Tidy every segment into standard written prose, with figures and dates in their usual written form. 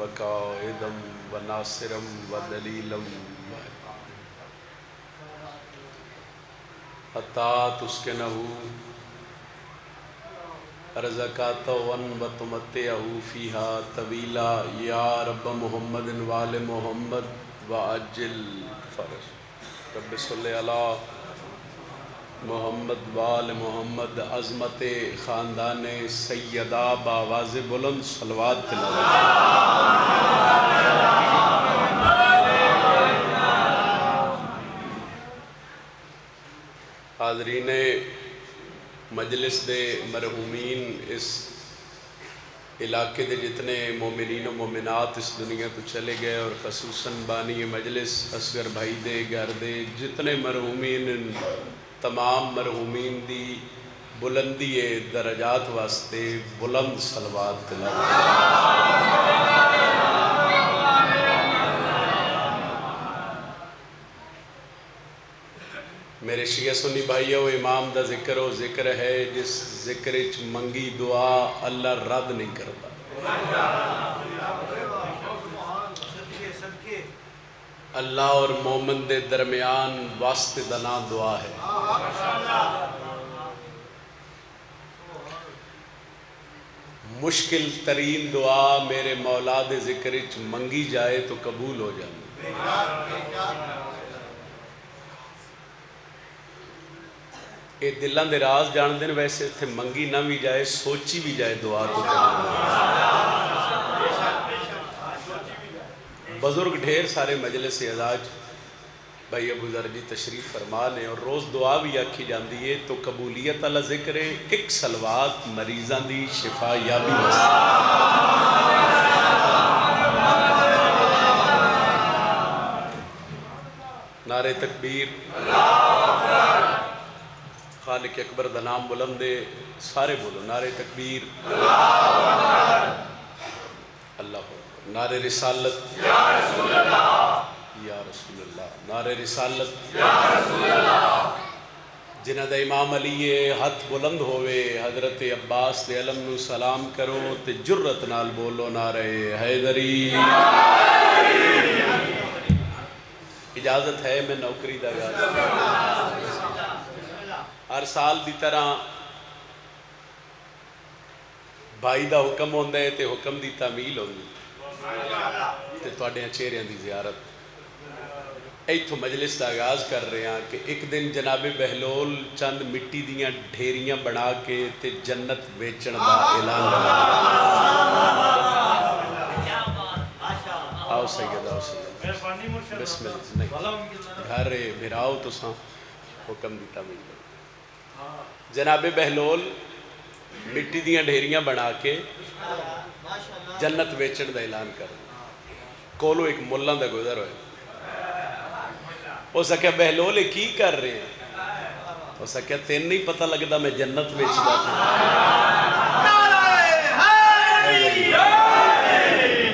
وقائدا وناصرا ودلیلا حتی تسکنہ رزقاتون وتمتعہ فیہا طویلا یا رب محمد وآل محمد وعجل فرج رب صلی علی محمد وآل محمد عظمت خاندان سیدہ بآواز بلند صلوات تلاوت حاضرین مجلس دے مرحومین اس علاقے دے جتنے مومنین و مومنات اس دنیا تو چلے گئے اور خصوصاً بانی مجلس اصغر بھائی دے گھر دے جتنے مرحومین تمام مرحومین دی بلندی درجات واسطے بلند صلوات تلاوت میرے شیعہ سنی بھائیو امام دا ذکر و ذکر ہے جس ذکر اچ منگی دعا اللہ رد نہیں کرتا اللہ اور مومن دے درمیان واسطے دنا دعا ہے مشکل ترین دعا میرے مولا دے ذکر اچ منگی جائے تو قبول ہو جائے اے دلان دے راز جان دیں ویسے تھے منگی نہ بھی جائے سوچی بھی جائے دعا تو بزرگ ڈھیر سارے مجلس اعزاز بھائی ابو ذر جی تشریف فرما لیں اور روز دعا بھی آکھی جاندی ہے تو قبولیت اللہ ذکر ایک صلوات مریضان دی شفا یابی نعرہ تکبیر خالق اکبر دا نام بلندے سارے بولو نعرہ تکبیر اللہ نعرہ رسالت یا رسول اللہ یا رسول اللہ نعرہ رسالت یا رسول اللہ جنہ دا امام علی ہاتھ بلند ہوئے حضرت عباس دے علم نو سلام کرو تے جرت نال بولو نعرہ حیدری اجازت ہے میں نوکری دا گا ہر سال دی طرح بھائی دا حکم ہوندہ ہے تے حکم دی تعمیل ہوندی تے توڑے چہریاں دی زیارت ایتھو مجلس دا آغاز کر رہے ہیں کہ ایک دن جناب بہلول چند مٹی دیاں ڈھیریاں بنا کے تے جنت بیچن دا اعلان لگا آؤ سید آؤ سید بسم اللہ گھر بھراؤ تو ساں حکم دی تعمیل جناب بہلول مٹی دیاں ڈھیریاں بنا کے جنت ویچن دا اعلان کر کولو ایک ملان دا گزر ہوئے وہ سکیا بہلول کی کر رہے ہیں وہ سکیا تین نہیں پتہ لگتا میں جنت ویچ دا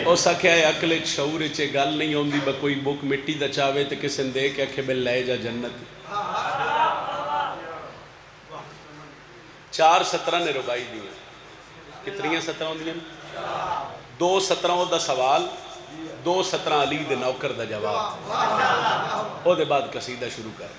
وہ سکیا اکل شعور چے گل نہیں ہوندی با کوئی بک مٹی دا چاہوے تے کسن دے کہ اکھے بل لے جا جنت 4:17 نے ربائی دیا کتنی 17 ہوں دیا 2:17 دا سوال 2:17 علی دے نوکر دا جواب او دے بعد قصیدہ شروع کر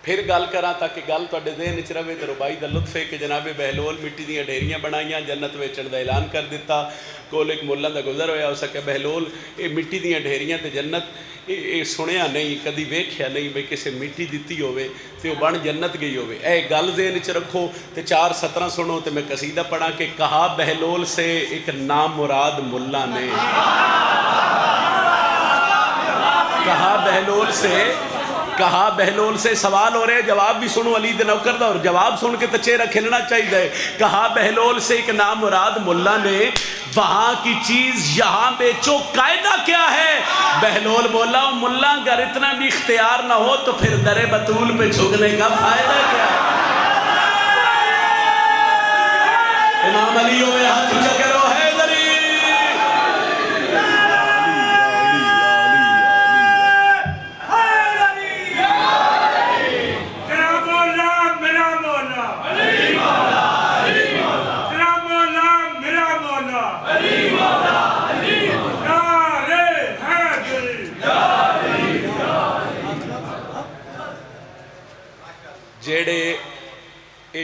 پھر گل کراں تاکہ گل تو اڈے ذہن وچ رہے تے ربائی دا لطف ہے کہ جناب بہلول مٹی دیاں ڈھیریاں بنائیاں جنت ویچن دا اعلان کر دیتا کول ایک ملان دا گزر ہویا ہو سکے بہلول اے مٹی دیاں ڈھیریاں تے جنت اے سنیا نہیں کدی ویکھیا نہیں بھئی کسے مٹی دیتی ہوئے تے وہ بن جنت گئی ہوئے اے گل ذہن وچ رکھو تے 4:17 سنو تے میں قصیدہ پڑھا کہ کہا بہلول سے ایک نامراد ملا نے کہا بہلول سے سوال ہو رہے جواب بھی سنو علی دے نوکر دا اور جواب سن کے تو چہرہ کھلنا چاہیے کہا بہلول سے ایک نامراد ملا نے وہاں کی چیز یہاں بیچو قاعدہ کیا ہے بہلول بولا ملا اگر اتنا بھی اختیار نہ ہو تو پھر در بطول پہ جھکنے کا فائدہ کیا ہے امام علی ہوئے ہاتھ اونچا کرو حیدری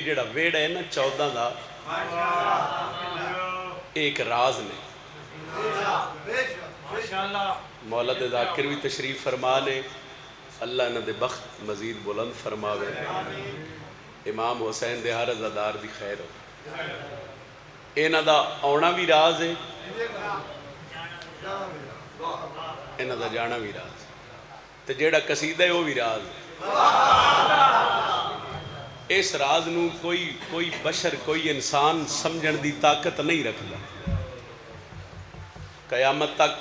جڑا ویڑا ہے نا 14 دا ایک راز نے مولا دے ذاکر بھی تشریف فرما نے اللہ انہاں دے بخت مزید بلند فرماوے امام حسین دے ہر عزادار دی خیر ہو انہاں دا آنا بھی راز ہے انہاں دا جانا بھی راز تے جیڑا قصیدہ ہے وہ بھی راز ہے اس راز نو کوئی بشر کوئی انسان سمجھن دی طاقت نہیں رکھتا قیامت تک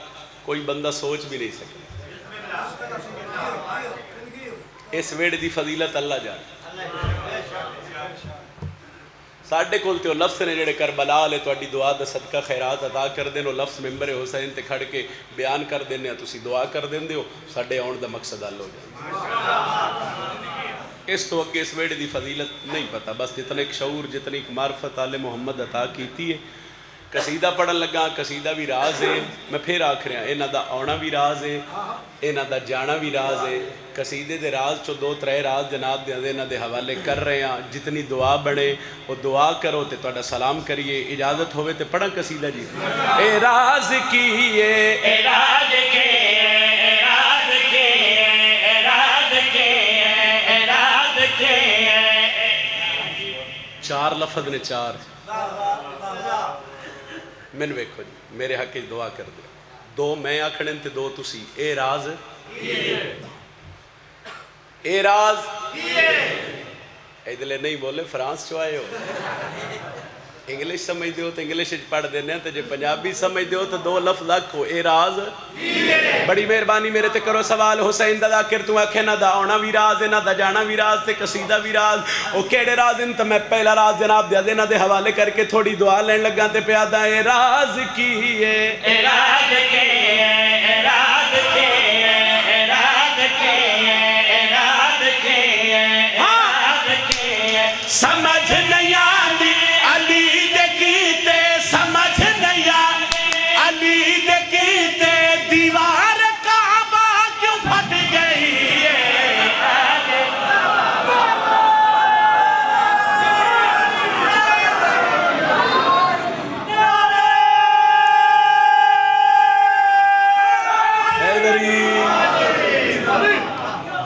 کوئی بندہ سوچ بھی نہیں سکتا اس ویڑ دی فضیلت اللہ جانے ساڑھے کول تے وہ لفظ نے جڑے کربلا لے تو اڈی دعا دا صدقہ خیرات عطا کر دیں وہ لفظ ممبر حسین تے کھڑ کے بیان کر دینے تسی دعا کر دیں دے ہو ساڑھے آن دا مقصد حل ہو جائے اس تو اگے اس ویڑے دی فضیلت نہیں پتا بس جتنے ایک شعور جتنے ایک معرفت آل محمد عطا کیتی ہے قصیدہ پڑھن لگا قصیدہ بھی راز ہے میں پھر آکھ رہا انہاں دا آنا بھی راز ہے انہاں دا جانا بھی راز ہے قصیدے دے راز چو 2-3 راز جناب دے انہاں دے حوالے کر رہے ہیں جتنی دعا بڑھے وہ دعا کرو تے توڑا سلام کریے اجازت ہوئے تے پڑھا قصیدہ جی اے راز کیے اے راز کے اے راز کے اے راز کے اے راز کے 4 لفظ نے 4 میں نے ویکھو جی میرے حق دعا کر دیا 2 میں آکھڑیں تے 2 تسی اے راز اے راز ایدلے نہیں بولے فرانس چو آئے ہو انگلش سمجھ دیو تو انگلش پڑھ دینے ہیں تو جے پنجابی سمجھ دیو تو 2 لفظ لکھو اے راز بڑی مہربانی میرے تے کرو سوال حسین دا ذاکر تو آکھے نہ دا آنا بھی راز ہے نہ دا جانا بھی راز تے قصیدہ بھی راز او کیڑے راز ہیں تو میں پہلا راز جناب دیا دینا دے حوالے کر کے تھوڑی دعا لین لگا تے پیادہ اے راز کیے اے راز کے اے راز کے اے راز کے اے راز کے اے راز کے سمجھ نہیں آندی علی دے کیتے سمجھ نہیں علی دے کیتے دیوار کعبہ کیوں پھٹ گئی ہے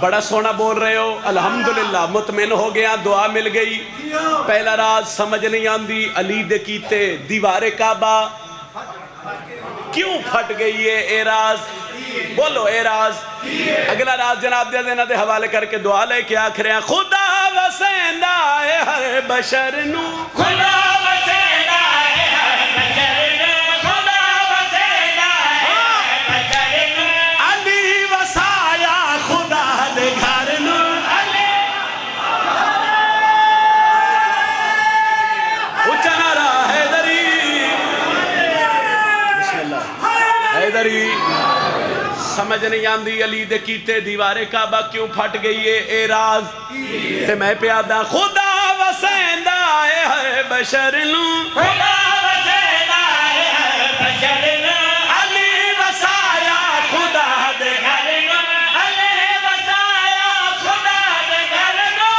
بڑا سونا بول رہے ہو الحمدللہ مطمئن ہو گیا دعا مل گئی پہلا راز سمجھ نہیں آندی علی دے کیتے دیوار کعبہ کیوں پھٹ گئی ہے اے راز بولو اے راز اگلا راز جناب دیا دینا دے حوالے کر کے دعا لے کے آکھ رہے ہیں خدا وسیندہ ہے ہر بشر نو خدا وسیندہ ہے ہر بشر نو خدا وسیندہ ہے ہر بشر نو علی وسایا خدا دے گھر نو اچھا نعرہ حیدری بسم اللہ حیدری سمجھ نہیں آندی علی دے کیتے دیوار کعبہ کیوں پھٹ گئی ہے اے راز تے میں پیادہ خدا وسیندہ ہے ہر بشر نو خدا وسیندہ ہے ہر بشر نو علی وسایا خدا دے گھر نو علی وسایا خدا دے گھر نو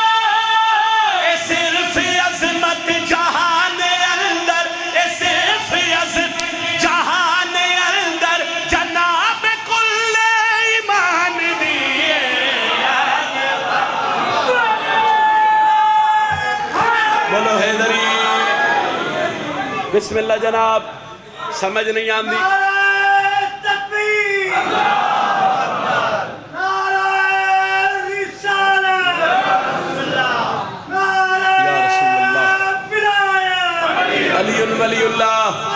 اے صرف عظمت جہان اندر اے صرف عظمت جہان اندر جناب کل ایمان دیئے بولو حیدری بسم اللہ جناب سمجھ نہیں آندی علی ولی اللہ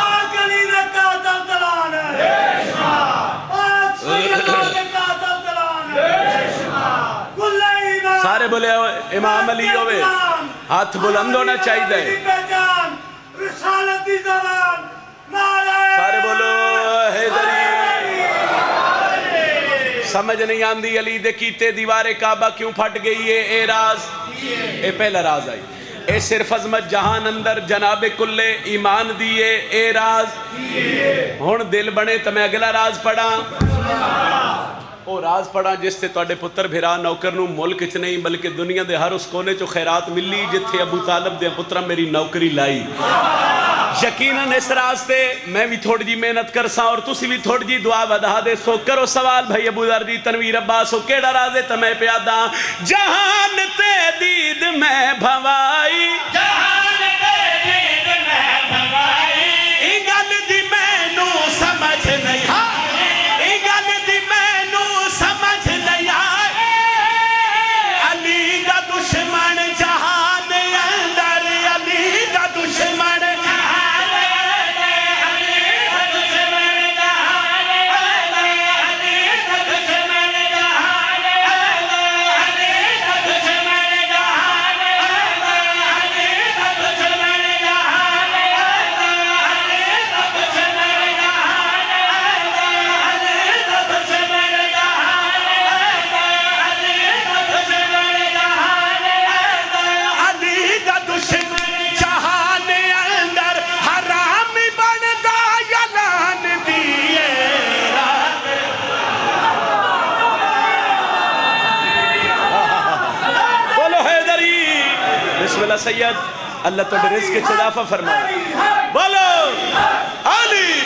سارے بولے امام علی ہوئے ہاتھ بلند ہونا چاہیے سارے بولو حیدری سمجھ نہیں آندی علی دے کیتے دیوار کعبہ کیوں پھٹ گئی ہے اے راز اے پہلا راز آئی اے صرف عظمت جہان اندر جناب کل ایمان دیئے اے راز ہون دل بنے تو میں اگلا راز پڑھا وہ راز پڑھا جس سے تواڈے پتر بھرا نوکر نو ملک چ نہیں بلکہ دنیا دے ہر اس کونے چو خیرات ملی جتھے ابو طالب دے پترا میری نوکری لائی. یقیناً اس راستے میں بھی تھوڑی جی محنت کرساں اور تسی بھی تھوڑی جی دعا ودا دے سو کرو سوال بھائی ابو ذر دی تنویر عباس ہو کیڑا رازے تمہیں پیادا جہان تے دید میں بھوائی جہان تے دید میں بھوائی ای گل دی میں نو سمجھ نہیں ای گل دی میں نو سمجھ نہیں علی دا دشمن جہان اندر علی دا دشمن سید اللہ تو رزق کے اضافہ فرمائے بولو علی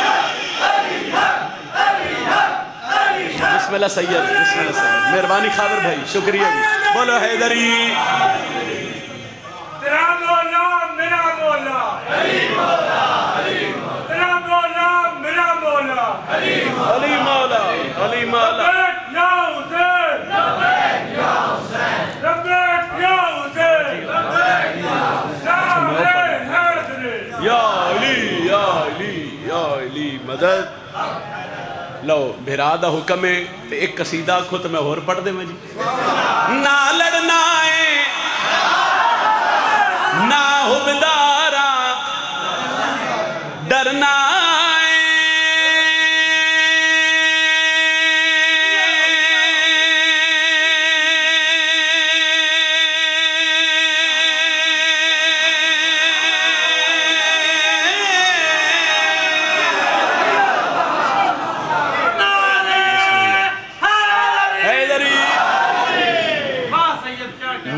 بسم اللہ سید بسم اللہ سید مہربانی خاور بھائی شکریہ بھی بولو حیدری تیرا مولا میرا مولا تیرا مولا میرا مولا علی مولا علی مولا مدد لو بھرا دا حکم ہے تو ایک قصیدہ کھو تو میں اور پڑھ دے میں جی نہ لڑنا ہے نہ حبدارا ڈرنا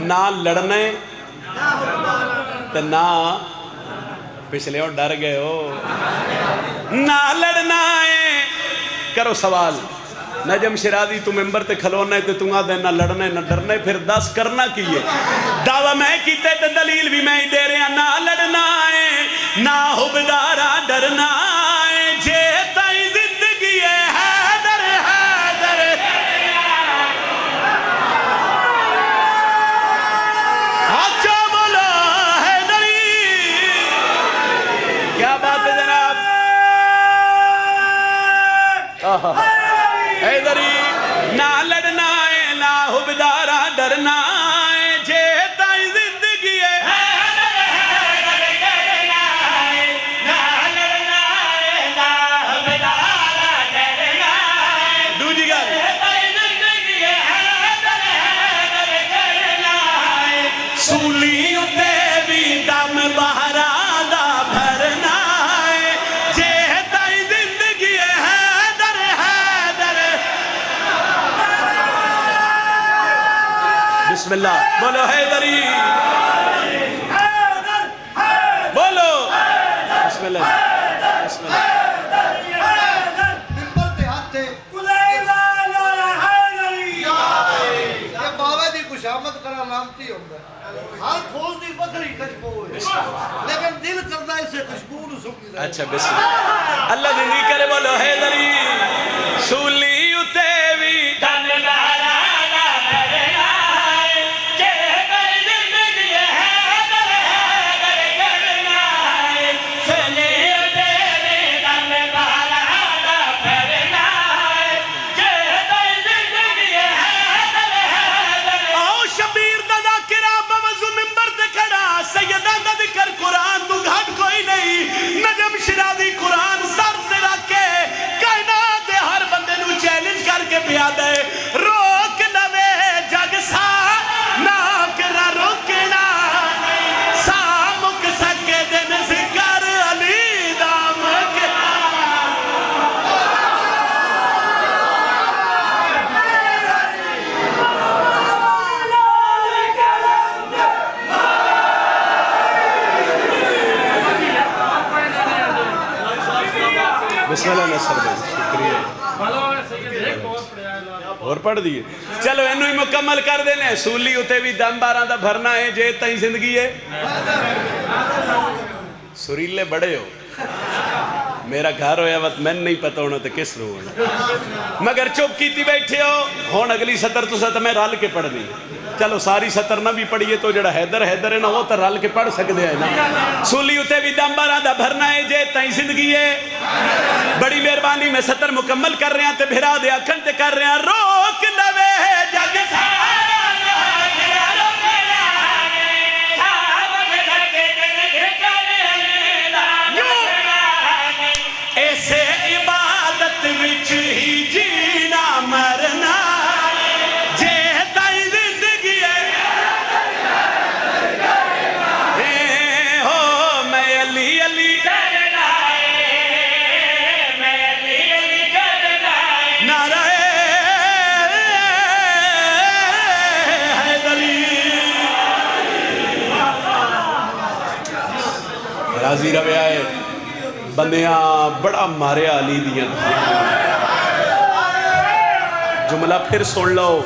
نہ لڑنے تو نہ پچھلے اور ڈر گئے ہو نہ لڑنا ہے کرو سوال نجم شرازی تو ممبر تے کھلونا ہے تو آدھے نہ لڑنے نہ ڈرنے پھر دس کرنا کیے دعویٰ میں کیتے تے دلیل بھی میں ہی دے رہے ہیں نہ لڑنا ہے نہ حبدارا ڈرنا ہے جے تائی زندگی ہے حیدر حیدر اچھا بولا حیدری کیا بات ہے جناب حیدری نہ لڑنا ہے نہ حبدارا ڈرنا ہے جے تائی زندگی ہے دوجی گل سولی اتے بھی دم بہرا دا بھرنا ہے جے تائی زندگی ہے در حیدر بسم اللہ بولو حیدری بولو بسم اللہ بسم اللہ شامت کرا نامتی ہوگا ہر کھول دی بکری کشبو ہے لیکن دل کردہ اسے کشبو نو سکتی ہے اچھا بسم اللہ اللہ زندگی کرے بولو حیدری سولی اتے بھی دن بہرا دا بھرنا ہے جے تائی زندگی ہے حیدر حیدر کرنا ہے سولی اتے بھی دن بہرا دا بھرنا ہے جے تائی زندگی ہے حیدر حیدر آؤ شبیر دا ذاکرہ بوضو ممبر تے کھڑا سیدہ دا ذکر قرآن تو گھٹ کوئی نہیں نجم شرازی قرآن سر سے رکھے بسم اللہ نصر بھائی شکریہ اور پڑھ دیئے چلو انہوں ہی مکمل کر دینے سولی ہوتے بھی دم 12 دا بھرنا ہے جے تائیں زندگی ہے سریلے بڑے ہو میرا گھر ہویا وقت میں نہیں پتا ہونا تو کس رو ہونا مگر چپ کیتی بیٹھے ہو ہون اگلی سطر تو سطر میں رال کے پڑھ دی چلو ساری سطر نہ بھی پڑھئے تو جڑا حیدر ہے نا وہ تو رال کے پڑھ سکتے ہیں نا سولی ہوتے بھی دم 12 دا بھرنا ہے جے تائیں زندگی ہے بڑی مہربانی میں سطر مکمل کر رہے ہیں تے بھرا دیا کنٹ کر رہے ہیں روک لوے جگ ایسے عبادت وچ ہی جینا مرنا جے تائیں زندگی ہے ہو میں علی علی کرنا ہے میں علی علی کرنا ہے نعرہ حیدری راضی روے آئے بندیاں بڑا ماریا علی دیاں جملہ پھر سن لو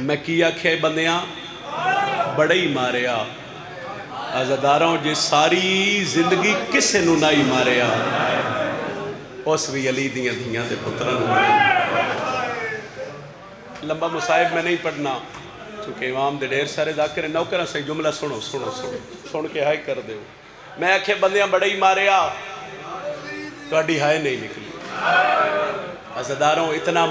میں کیا کھے بندیاں بڑا ہی ماریا عزداروں جے ساری زندگی کسے نو نائی ماریا اس بھی علی دیاں دے پترن لمبا مصائب میں نہیں پڑھنا چونکہ امام دے ڈیر سارے ذاکر نوکرہ سے جملہ سن کے ہائے کر دے میں آکھے بندیاں بڑا ہی ماریا تو اڈی ہائے نہیں نکلی عزداروں اتنا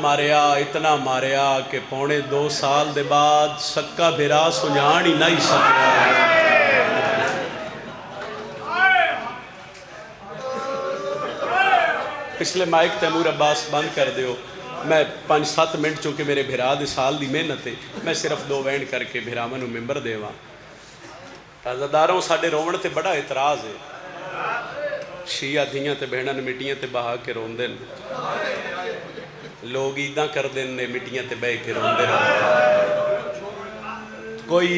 ماریا کہ پونے 2 سال دے بعد سکا بھرا سنجھان ہی نہیں سکتا پچھلے مائک تیمور عباس بند کر دیو میں 5-7 منٹ چونکہ میرے بھرا دے سال دی محنت ہے میں صرف 2 وینڈ کر کے بھرامن نو ممبر دیواں عزداروں ساڑھے رومن تے بڑا اعتراض ہے شیعہ دھیاں تے بہنن مٹیاں تے بہا کے رون دن لوگ عیداں کر دن نے مٹیاں تے بہ کے رون دن کوئی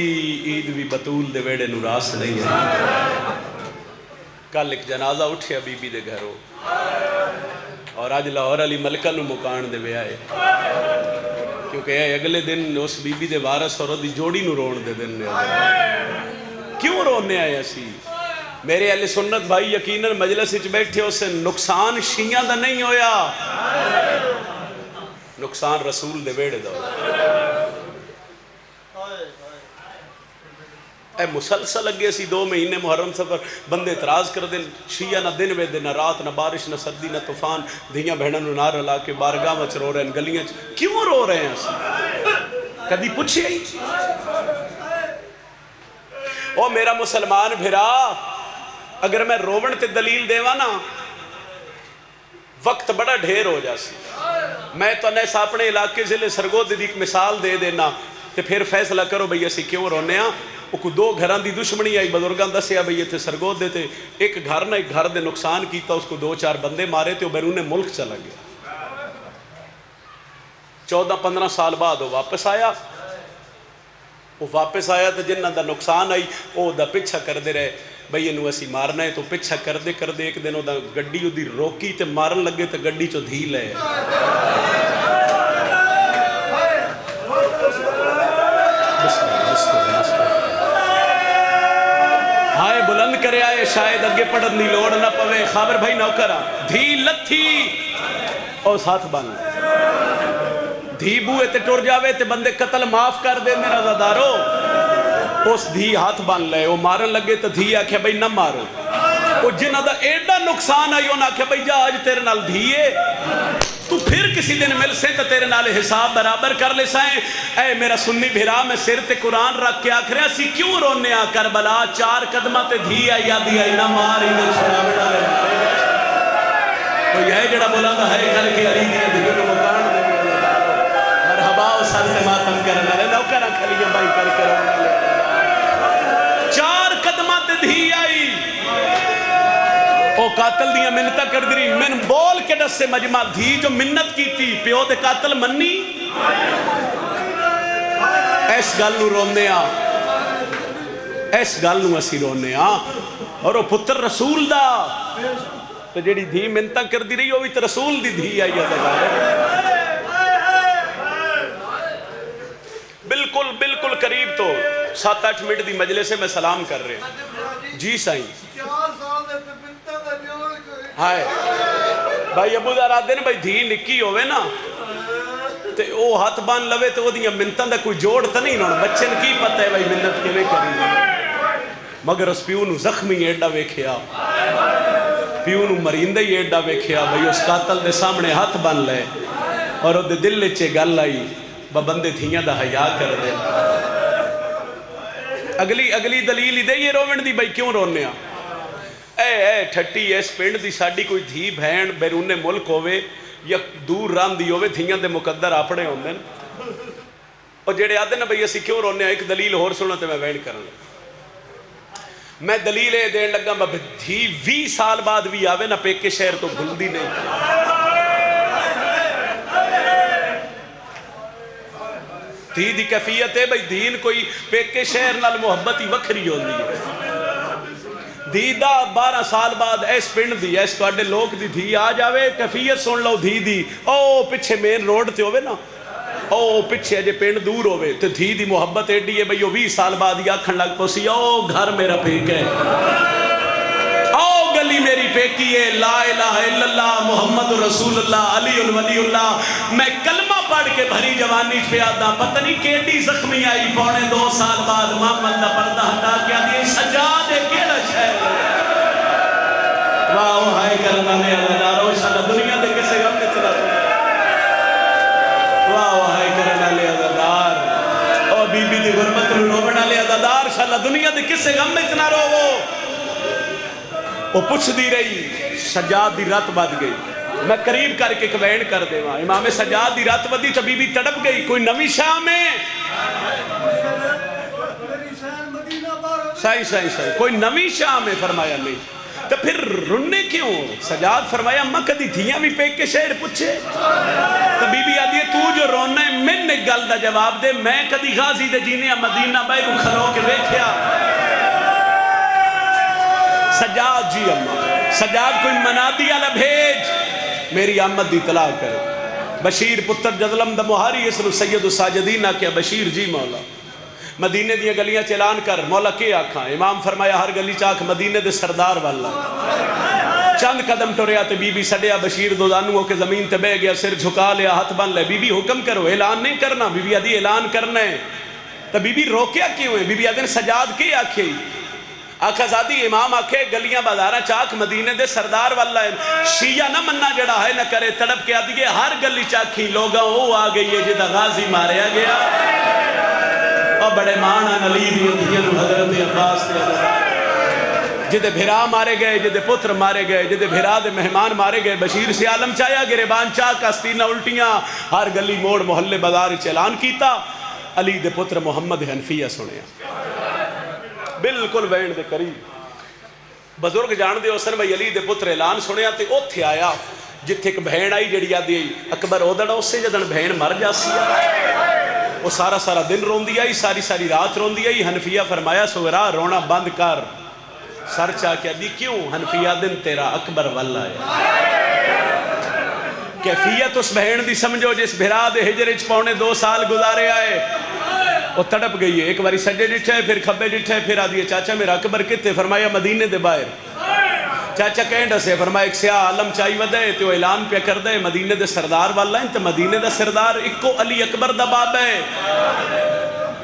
عید بھی بطول دے ویڑے نوراس نہیں ہے کل ایک جنازہ اٹھیا بی بی دے گھروں اور آج لاہور علی ملکہ نو مکان دے وے آئے کیونکہ اگلے دن اس بی بی دے وارث اور دی جوڑی نو رون دے دن کیوں رونے آئے اسی میرے اہل سنت بھائی یقیناً مجلس وچ بیٹھے اسے نقصان شیعہ دا نہیں ہویا نقصان رسول دے ویڑے دا اے مسلسل لگے سی 2 مہینے محرم سفر بندے اعتراض کر دیں شیعہ نہ دن وے دے نہ رات نہ بارش نہ سردی نہ طوفان دھیاں بہنن نو نار لا کے بارگاہ وچ رو رہے ہیں گلیاں کیوں رو رہے ہیں اسی کدی پوچھے ہی او میرا مسلمان بھرا اگر میں روون تے دلیل دیوا نا وقت بڑا ڈھیر ہو جا سی میں تو نیسا اپنے علاقے ضلع سرگود دی ایک مثال دے دینا تے پھر فیصلہ کرو بھئی اسی کیوں رونے ہاں وہ کو 2 گھران دی دشمنی آئی بزرگان دسیا بھئی یہ تھے سرگود دے تے ایک گھر نہ ایک گھر دے نقصان کیتا اس کو 2-4 بندے مارے تے وہ بیرون ملک چلا گیا 14-15 سال بعد وہ واپس آیا تو جنہ دا نقصان آئی وہ دا پچھا کر دے رہے بھئی انہوں اسی مارنا ہے تو پچھا کر دے ایک دن وہ دا گڑی دی روکی تے مارن لگے تو گڑی چو دھیل ہے ہائے بلند کرے آئے شاید اگے پڑھن دی لوڑ نہ پوے خابر بھائی نوکرہ دھی لتھی اور ساتھ بن دھی بوئے تے ٹور جاوے تے بندے قتل معاف کر دے میرا زدارو اس دھی ہاتھ بن لے وہ مارن لگے تو دھی آکھے بھئی نہ مارو وہ جنہ دا ایڈا نقصان آئی انہاں آکھے بھئی جا آج تیرے نال دھیے تو پھر کسی دن مل سے تو تیرے نال حساب برابر کر لے سائیں اے میرا سنی بھیرا میں سر تے قرآن رکھ کے آکھ رہے اسی کیوں رونے آ کربلا 4 قدمہ تے دھی آئی یادی آئی نہ ماری نہ چھڑا بڑا رہے کوئی ہے جڑا بولا تھا ہے کل کی علی دیا دھیوں کو مکان دے مرحبا و سر سے ماتم کرنا رہے نوکرہ کھلیے بھائی کر کے رونا لے 4 قدمہ تے دھی آئی او قاتل دیا منتہ کر دی من بول کے ڈس سے مجمع دھی جو منت کی تھی پیو دے قاتل منی ایس گل نو رونے آ ایس گل نو اسی رونے آ اور وہ پتر رسول دا تو جیڑی دھی منتہ کر دی رہی وہ بھی تو رسول دی دھی آئی ہے بالکل بالکل قریب تو 7-8 منٹ دی مجلس سے میں سلام کر رہے ہیں جی سائیں 4 سال دے منتاں دا جوڑ کوئی ہائے بھائی ابو ذر آدھے نے بھائی دھی نکی ہوئے نا تے او ہاتھ بان لوے تو وہ دیاں منتاں دا کوئی جوڑ تا نہیں انہوں بچن کی پتہ ہے بھائی منت کے میں کری مگر اس پیو نو زخمی ایڈا ویکھیا پیو نو مرندہ ہی ایڈا ویکھیا بھائی اس قاتل دے سامنے ہاتھ بان لے اور وہ دے دل لچے گل آئی بندے تھیاں دا حیاء کر دے اگلی دلیل ہی دے یہ رومن دی بھائی کیوں رونے اے ٹھٹی اس پنڈ دی ساڑی کوئی دھی بہن بیرون ملک ہوئے یا دور رام دی ہوئے تھیاں دے مقدر اپنے ہوندے اور جیڑے آدھے نا بھائی اسی کیوں رونے ایک دلیل اور سنو تے میں وین کرنا میں دلیل دین لگا میں دھی 20 سال بعد بھی آوے نا پیک کے شہر تو بھول دی نہیں دھی دی کیفیت ہے بھئی دین کوئی پیکے شہر نال محبت ہی وکھری ہوندی ہے دھی دا 12 سال بعد ایس پنڈ دی ایس کوڑے لوگ دی دھی آ جاوے کیفیت سن لو دھی دی او پچھے مین روڈ تے ہوئے نا او پچھے جے پنڈ دور ہوئے تے دھی دی محبت ایڈی ہے بھئی 20 سال بعد یا کھن لگ پوسی او گھر میرا پیک ہے او گلی میری پیکی ہے لا الہ الا اللہ محمد رسول اللہ علی الولی اللہ میں کلمہ پڑھ کے بھری جوانی پہ آدھا پتہ نہیں کیڈی زخمی آئی 2.5 سال بعد محمد دا پردہ ہٹا کے آدھی سجاد ہے کیڑا شہر واہ ہائے کرنا لے عزادارو شاءاللہ دنیا دے کسے غم نے چلا واہ ہائے کرنا لے عزادار او بی بی دی غربت رو بنا لے عزادار شاءاللہ دنیا دے کسے غم میں چنا رو وہ پوچھ دی رہی سجاد دی رات بد گئی میں قریب کر کے کوین کر دے وہاں امام سجاد دی رات بدی تو بی بی تڑپ گئی کوئی نوی شام ہے صحیح کوئی نوی شام ہے فرمایا نہیں تو پھر رننے کیوں سجاد فرمایا اممہ کدی دھیاں بھی پیک کے شہر پوچھے تو بی بی آدھی ہے تو جو رونا ہے من نے گل دا جواب دے میں کدی غازی دے جینے مدینہ بھائی کو کھلو کے بیٹھیا سجاد جی اممہ سجاد کوئی منادی علی بھیج میری آمد دی اطلاع کرے بشیر پتر جزلم دا مہاری اسلو سید الساجدین کیا بشیر جی مولا مدینے دیا گلیاں چلان کر مولا کے آکھاں امام فرمایا ہر گلی چاک مدینے دے سردار والا چند قدم ٹوریا تے بی بی سڑیا بشیر دو دانوں کے زمین تے بے گیا سر جھکا لیا ہاتھ بن لے بی بی حکم کرو اعلان نہیں کرنا بی بی آدھی اعلان کرنا ہے تو بی بی روکیا کیوں ہے بی بی آدھی سجاد کے آکھے آکھا زادی امام آکھے گلیاں بازارہ چاک مدینے دے سردار والا ہے شیعہ نہ مننا جڑا ہے نہ کرے تڑپ کے آدھی ہر گلی چاکی لوگاں وہ آ گئی ہے جدہ غازی ماریا گیا اور بڑے مانا نلی دی حضرت عباس تے جدے بھرا مارے گئے جدے پتر مارے گئے جدے بھرا دے مہمان مارے گئے بشیر سے عالم چایا گریبان چاک استینہ الٹیاں ہر گلی موڑ محلے بازار چلان کیتا علی دے پتر محمد حنفیہ سنیا بالکل وین دے قریب بزرگ جان دے حسن بھائی علی دے پتر اعلان سنیا تے اوتھے آیا جتھے ایک بہن آئی جڑی آدھی اکبر اودڑا اس سے جدن بہن مر جاسی وہ سارا دن روندی آئی ساری رات روندی آئی حنفیہ فرمایا سوگرا رونا بند کر سر چاہ کے دی کیوں حنفیہ دن تیرا اکبر والا ہے کیفیت اس بہن دی سمجھو جس بھرا دے ہجرچ 2.5 سال گزارے آئے وہ تڑپ گئی ہے ایک باری سجے ڈٹھے پھر کھبے ڈٹھے پھر آدھی چاچا میرا اکبر کتے فرمایا مدینے دے باہر چاچا کہیں ڈسے فرمایا ایک سیاہ عالم چاہی ودے تو اعلان پہ کر دے مدینے دے سردار والا ہیں تو مدینے دے سردار اکو علی اکبر دا باب ہے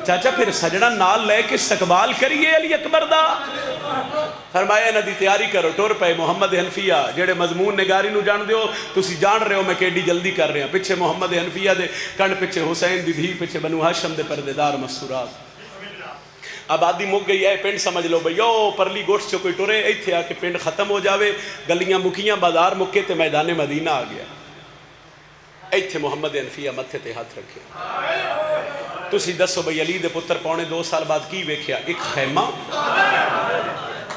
چاچا پھر سجڑا نال لے کے استقبال کریے علی اکبر دا فرمایا نا دی تیاری کرو ٹور پہ محمد حنفیہ جڑے مضمون نگاری نو جان دیو تسی جان رہے ہو میں کیڈی جلدی کر رہے ہیں پچھے محمد حنفیہ دے کنڈ پچھے حسین دی دھی پچھے بنو ہاشم دے پردیدار مسورات آبادی مک گئی ہے پنڈ سمجھ لو بھئی یو پرلی گوشت چو کوئی ٹورے ایتھے آ کے پنڈ ختم ہو جاوے گلیاں مکیاں بازار مکے تے میدان مدینہ آ گیا ایتھے محمد حنفیہ متھے تے ہاتھ رکھے تسی دسو بھئی علی دے پتر 2.5 سال بعد کی ویکھیا ایک خیمہ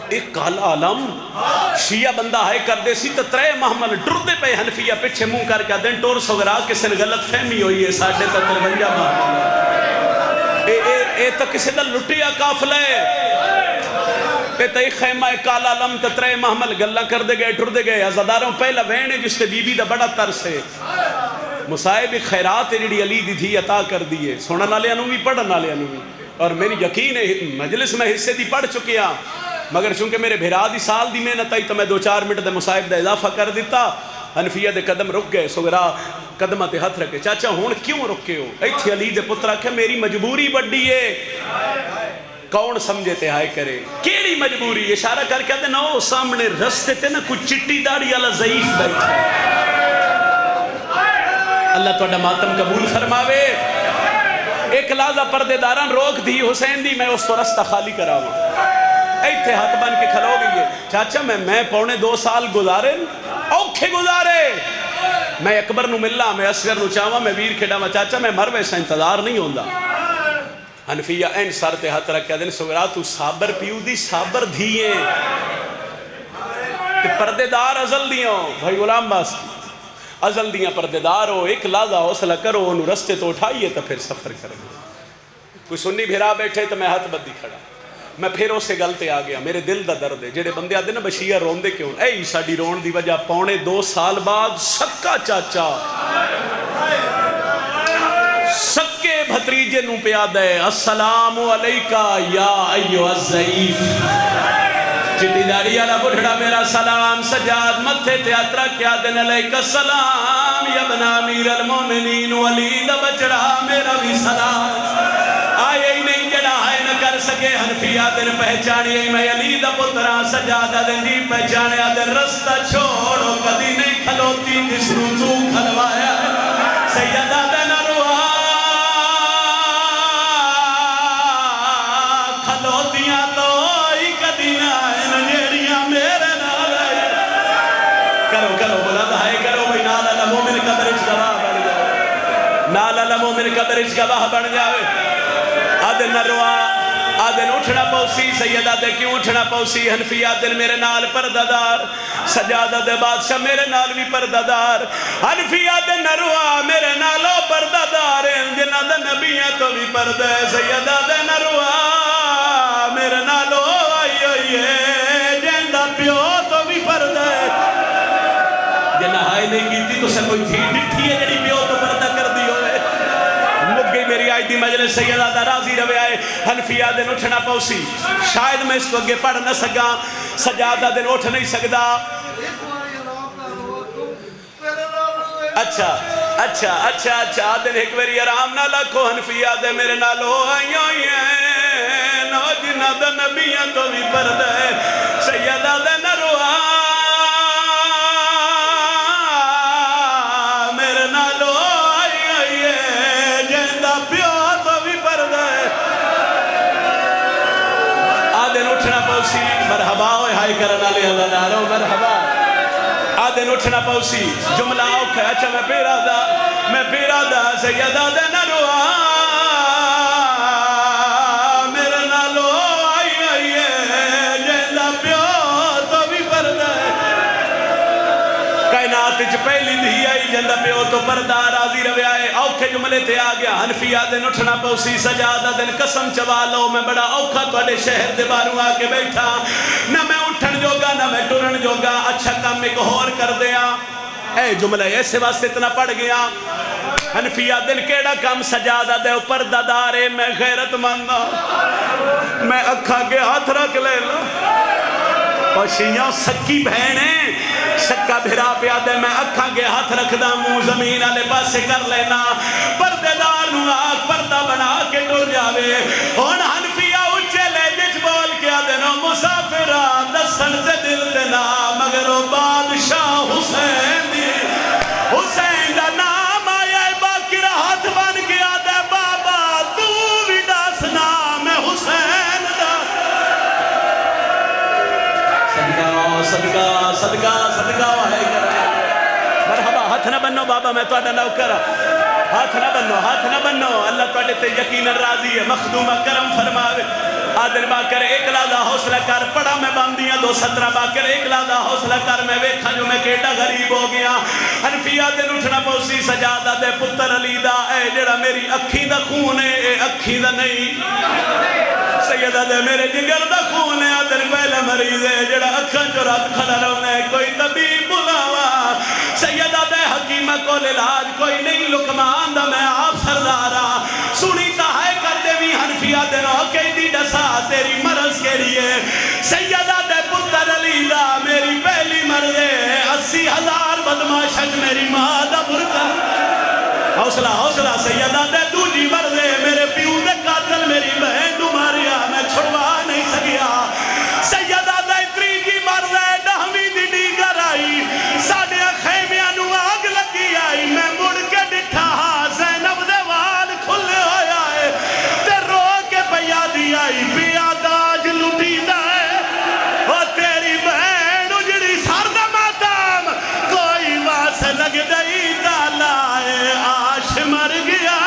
ایک کالا علم شیعہ بندہ ہے کر دے سی تو 3 محمل ڈر دے پہ حنفیہ پچھے منہ کر کے دن ٹور سوگرا کسی نے غلط فہمی ہوئی ہے 53 محمل اے تو کسی نے لٹیا قافلہ ہے تے تے خیمہ کالا لم تے ترے محمل گلاں کر دے گئے ٹر دے گئے عزاداروں پہلا وینے جس تے بی بی دا بڑا ترس ہے مصائب خیرات جڑی علی دی تھی عطا کر دیے سنن والے انہوں بھی پڑھن والے انہوں بھی اور میری یقین ہے مجلس میں حصے دی پڑھ چکے ہاں مگر چونکہ میرے بھرا دی سال دی محنت آئی تو میں 2-4 منٹ دے مصائب دا اضافہ کر دیتا حنفیہ دے قدم رک گئے سغرا قدمہ تے ہتھ رکھے چاچا ہون کیوں رکے ہو ایتھے علی دے پتر آکھے میری مجبوری بڑی ہے کون سمجھے تے ہائے کرے کیڑی مجبوری اشارہ کر کے نہ ہو سامنے رستے تے نہ کچھ چٹی داڑھی والا ضعیف بیٹھا اللہ توڑا ماتم قبول فرماوے ایک لازہ پردے داران روک دی حسین دی میں اس تو رستہ خالی کراؤں ایتھے ہاتھ بن کے کھلو گئی ہے چاچا میں 2.5 سال گزارے اوکھے گزارے میں اکبر نو ملنا میں اصغر نو چاہواں میں ویر کھڑا میں چاچا میں مر ویسا انتظار نہیں ہوندا حنفیہ این سر تے ہاتھ رکھ کے دن سغرا تو صابر پیو دی صابر دھیئے کہ پردے دار ازل دیوں بھائی غلام باس ازل دیاں پردے دار ہو ایک لازہ حوصلہ کرو انہوں رستے تو اٹھائیے تو پھر سفر کریں کوئی سنی بھیرا بیٹھے تو میں ہاتھ بدی کھڑا میں پھر اس سے گلتے آ گیا میرے دل دا درد ہے جڑے بندے آدھے نا بشیہ رون دے کیوں اے ساڑی رون دی وجہ 2.5 سال بعد سکا چاچا سکے بھتریجے نو پیاد ہے السلام علیکہ یا ایوہ الضعیف چٹی داڑی والا بڑھڑا میرا سلام سجاد متھے تیاترا کیا دن علیکہ السلام یا ابن امیر المومنین ولی دا بچڑا میرا بھی سلام آئے ہی نہیں جڑا ہے نہ کر سکے حنفیہ دن پہچانی میں علی دا پترا سجادہ دن دی پہچانے دن رستہ چھوڑو کدی نہیں کھلوتی جس نو تو کھلوایا سیدہ دن روا کھلوتیاں تو ہی کدی نہ نجیڑیاں میرے نال کرو کرو بلند ہائے کرو بھئی نالا لمومن قبرش گواہ بن جاؤ نالا لمومن قبرش گواہ بن جاؤ آدھے نروا آدھے اٹھنا پوسی سیدہ دے کیوں اٹھنا پوسی حنفیہ دن میرے نال پردادار سجادہ دے بادشاہ میرے نال بھی پردادار حنفیہ دے نروا میرے نالو پردادار جنہ دے نبیہ تو بھی پردے سیدہ دے نروا میرے نالو آئی ہوئی ہے جندہ پیو تو بھی پردے جنہ ہائی نہیں کیتی تو سے کوئی تھی ڈٹھی ہے جنہی پیو تو پردہ کر دی ہوئے مگئی میری آئی دی مجلس سیدہ دا راضی روے آئے حنفیہ دن اٹھنا پوسی شاید میں اس کو اگے پڑھ نہ سکا سجادہ دن اٹھ نہیں سکتا اچھا اچھا اچھا اچھا دن ایک بری آرام نہ لکھو حنفیہ دے میرے نالو آئی ہوئی ہیں نو جنہ دا نبیاں تو بھی پردے سیدہ دن روا میرے نالو مرحبا ہوئے ہائی کرنا لے اللہ دارو مرحبا آدھن اٹھنا پوسی جملہ اوکھا اچھا میں پیرا دا سیدہ دے نروا میرے نالو آئی آئی ہے جیندہ پیو تو بھی پردہ کائنات اچھ پہلی دھی آئی جیندہ پیو تو پردہ راضی روے آئے اوکھے جملے تے آ گیا حنفیہ دن اٹھنا پوسی سجادہ دن قسم چوالو میں بڑا اوکھا توڑے شہر دے باروں آ کے بیٹھا نہ میں اٹھن جوگا نہ میں ٹرن جوگا اچھا کام ایک اور کر دیا اے جملہ ایسے واسطے اتنا پڑھ گیا حنفیہ دن کیڑا کام سجادہ دے اوپر دادارے میں غیرت ماندا میں اکھا کے ہاتھ رکھ لے لو پشیاں سکی بہنیں سکا بھرا پیا دے میں اکھا کے ہاتھ رکھ دا منہ زمین آلے پاسے کر لینا پردے دار نو آگ پردہ بنا کے ٹر جاوے ہون حنفیہ اچھے لے جس بول کیا دنو مسافرہ دسن سے دل دینا مگر وہ بادشاہ حسین دی حسین دا نام آیا باقر ہاتھ بن گیا دے بابا تو بھی دس نام حسین دا صدقہ صدقہ صدقہ وحی کر مرحبا ہاتھ نہ بنو بابا میں تو اڈا نوکر ہاتھ نہ بنو اللہ تو اڈے تے یقین راضی ہے مخدومہ کرم فرماوے آدھر باکر ایک لادہ حوصلہ کر پڑا میں باندیاں 2:17 باکر ایک لادہ حوصلہ کر میں ویکھا جو میں کیٹا غریب ہو گیا حنفیہ دن اٹھنا پوسی سجادہ دے پتر علی دا اے جڑا میری اکھی دا خون ہے اے اکھی دا نہیں سیدہ دے میرے جگر دا خون ہے آدھر پہلا مریض ہے جڑا اکھاں جو رات کھڑا رہنا ہے کوئی طبیب بلاوا سیدہ دے حکیمہ کو علاج کوئی نہیں لقمان دا میں آپ سردارا سنی تاہے کر دے بھی حنفیہ دے رو کئی دی ڈسا تیری مرض کے لیے سیدہ دے پتر علی دا میری پہلی مرض ہے 80,000 بدماشک میری ماں دا برکن حوصلہ حوصلہ سیدہ دے دوجی مرض ہے میرے پیو دے قاتل میری بہن نو ماریا میں چھڑوا نہیں سکیا سیدہ دے تریجی مرض ہے دہمی دی ڈیگر آئی ساڑھے خیمیاں نو آگ لگی آئی میں مڑ کے ڈٹھا زینب دے وال کھلے ہویا ہے تے رو کے پیا دی آئی پیا داج لٹی دائے اور تیری بہن اجڑی سر دا ماتم کوئی واس لگ دئی تالائے آش مر گیا